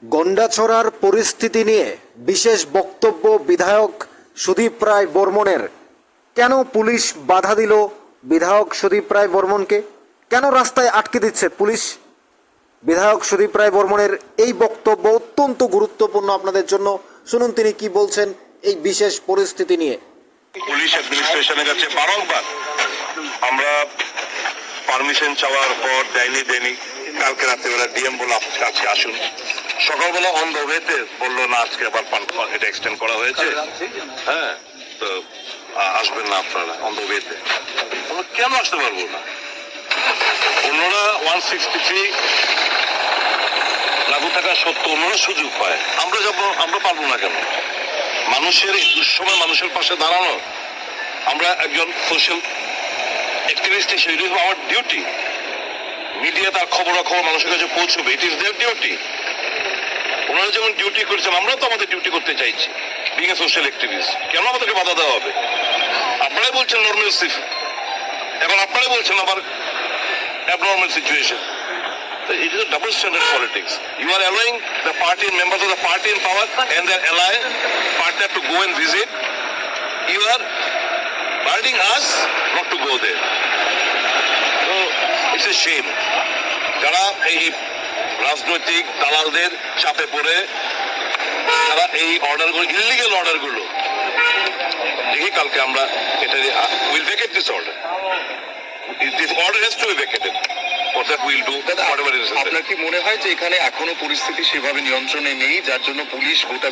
গন্ডাছড়ার পরিস্থিতি নিয়ে বিশেষ বক্তব্য বিধায়ক সুদীপ রায় বর্মনের। কেন পুলিশ বাধা দিল বিধায়ক সুদীপ রায় বর্মনকে? কেন রাস্তায় আটকে দিচ্ছে পুলিশ? বিধায়ক সুদীপ রায় বর্মনের এই বক্তব্য অত্যন্ত গুরুত্বপূর্ণ আপনাদের জন্য। শুনুন তিনি কি বলছেন এই বিশেষ পরিস্থিতি নিয়ে। পুলিশ অ্যাডমিনিস্ট্রেশনের কাছে বারংবার আমরা পারমিশন চাওয়ার পর দেয়নি। কালকে রাত্রিবেলা ডিএম বলে আপনার কাছে আসুন, সকালবেলা অন দ্য ওয়েতে বললো না আজকে আবার এটা এক্সটেন্ড করা হয়েছে, হ্যাঁ তো আসবেন না আপনারা অন দ্য ওয়েতে। আমরা কেন আসতে পারবো না? অন্যরা 163 লাগু থাকা সত্ত্বেও অন্যরা সুযোগ পায়, আমরা পারবো না কেন? মানুষের এই দুঃসময় মানুষের পাশে দাঁড়ানো, আমরা একজন সোশ্যাল অ্যাক্টিভিস্ট হিসেবে it is our duty. Media তার খবরাখবর মানুষের কাছে পৌঁছবে, ইট ইজ দেয়ার ডিউটি। ওনারা যেমন ডিউটি করেছেন আমরা তো আমাদের ডিউটি করতে চাইছি বিং এ সোশ্যাল অ্যাক্টিভিস্ট। কেন আমাদেরকে বাধা দেওয়া হবে? আপনারাই বলছেন নর্মাল সিফ, এখন আপনারাই বলছেন আবার abnormal situation. It is a double standard politics. You are allowing the party and members of the party in power and their ally partner to go and visit. You are urging us not to go there. So it's a shame. যারা এই রাজনৈতিক দালালদের চাপে পড়ে যারা এই অর্ডারগুলো, illegal অর্ডারগুলো, দেখি কালকে আমরা এটা will vacate this order. This order has to be vacated. আপনার কি মনে হয় যে এখানে এখনো পরিস্থিতি সেভাবে নিয়ন্ত্রণে নেই, যার জন্য পুলিশ গোটা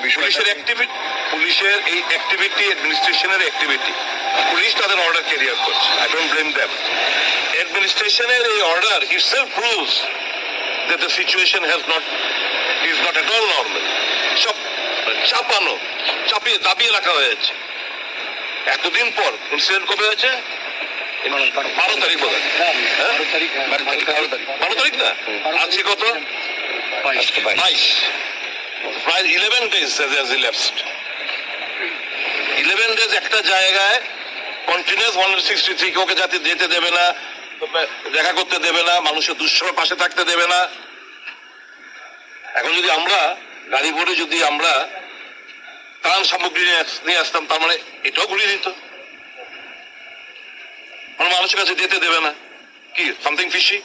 পুলিশের এই অ্যাক্টিভিটি অ্যাডমিনিস্ট্রেশনের অ্যাক্টিভিটি, পুলিশ তাদের অর্ডার ক্যারিয়ার করছে, আই ডোন্ট ব্লেম দেম। অ্যাডমিনিস্ট্রেশনের এই order itself proves that the situation is not at all normal. সব চাপিয়ে দাবিয়ে রাখা হয়েছে। এতদিন পর ইনসিডেন্ট কবে হয়েছে? 12 তারিখ বোধ হয়, 12 তারিখ না, আজকে কত? 22, প্রায় 11 days has elapsed. 11 days একটা জায়গায় কন্টিনিউয়াস 163 ওকে যাতে যেতে দেবে না, দেখা করতে দেবে না, মানুষের দুঃসময় পাশে থাকতে দেবে না। এখন যদি আমরা গাড়ি ভরে যদি আমরা ত্রাণ সামগ্রী নিয়ে আসতাম, তার মানে এটাও ঘুরিয়ে দিত, মানুষের কাছে যেতে দেবে না। কি সামথিং ফিশি?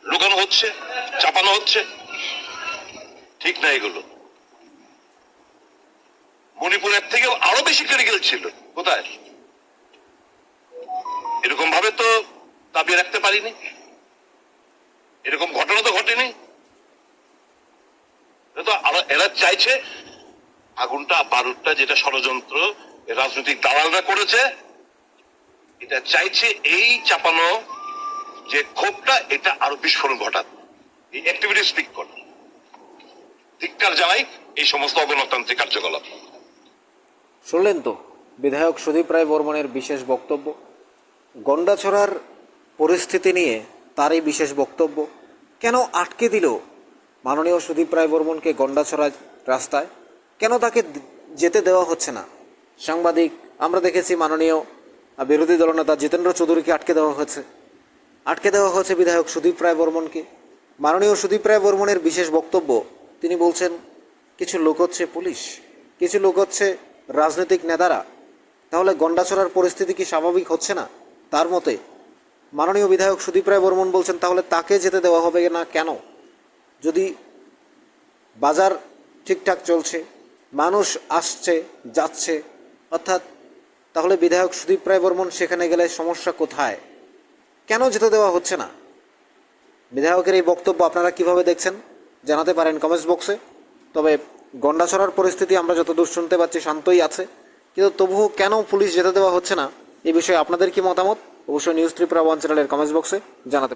লুকানো হচ্ছে, চাপানো হচ্ছে, ঠিক না এগুলো? মণিপুরের থেকে আরো বেশি ক্রিটিক্যাল ছিল। কোথায়? এরকম ভাবে তো দাবি রাখতে পারিনি, এরকম ঘটনা তো ঘটেনি। এরা চাইছে আগুনটা বারুদটা যেটা ষড়যন্ত্র রাজনৈতিক দালালরা করেছে, এটা চাইছে এই চাপানো যে ক্ষোভটা এটা আরো বিস্ফোরণ ঘটাত, এই অ্যাক্টিভিটি স্পিক করে। ধিক্কার জানাই এই সমস্ত অগণতান্ত্রিক কার্যকলাপ। শুনলেন তো বিধায়ক সুদীপ রায় বর্মনের বিশেষ বক্তব্য। গন্ডাছড়ার পরিস্থিতি নিয়ে তার এই বিশেষ বক্তব্য। কেন আটকে দিল মাননীয় সুদীপ রায় বর্মনকে গন্ডাছড়া রাস্তায়? কেন তাকে যেতে দেওয়া হচ্ছে না? সাংবাদিক আমরা দেখেছি মাননীয় বিরোধী দলনেতা জিতেন্দ্র চৌধুরীকে আটকে দেওয়া হয়েছে বিধায়ক সুদীপ রায় বর্মনকে। মাননীয় সুদীপ রায় বর্মনের বিশেষ বক্তব্য, তিনি বলছেন কিছু লোক হচ্ছে পুলিশ, কিছু লোক হচ্ছে রাজনৈতিক নেতারা। তাহলে গন্ডাছড়ার পরিস্থিতি কি স্বাভাবিক হচ্ছে না? তার মতে মাননীয় বিধায়ক সুদীপ রায় বর্মন বলছেন তাহলে তাকে যেতে দেওয়া হবে না কেন? যদি বাজার ঠিকঠাক চলছে, মানুষ আসছে যাচ্ছে, অর্থাৎ তাহলে বিধায়ক সুদীপ রায় বর্মন সেখানে গেলে সমস্যা কোথায়? কেন যেতে দেওয়া হচ্ছে না? বিধায়কের এই বক্তব্য আপনারা কিভাবে দেখছেন জানাতে পারেন কমেন্টস বক্সে। তবে গন্ডাছড়ার পরিস্থিতি আমরা যতদূর শুনতে পাচ্ছি শান্তই আছে, কিন্তু তবুও কেন পুলিশ যেতে দেওয়া হচ্ছে না এই বিষয়ে আপনাদের কি মতামত অবশ্যই নিউজ ত্রিপুরা ওয়ান চ্যানেলের কমেন্টস বক্সে জানাতে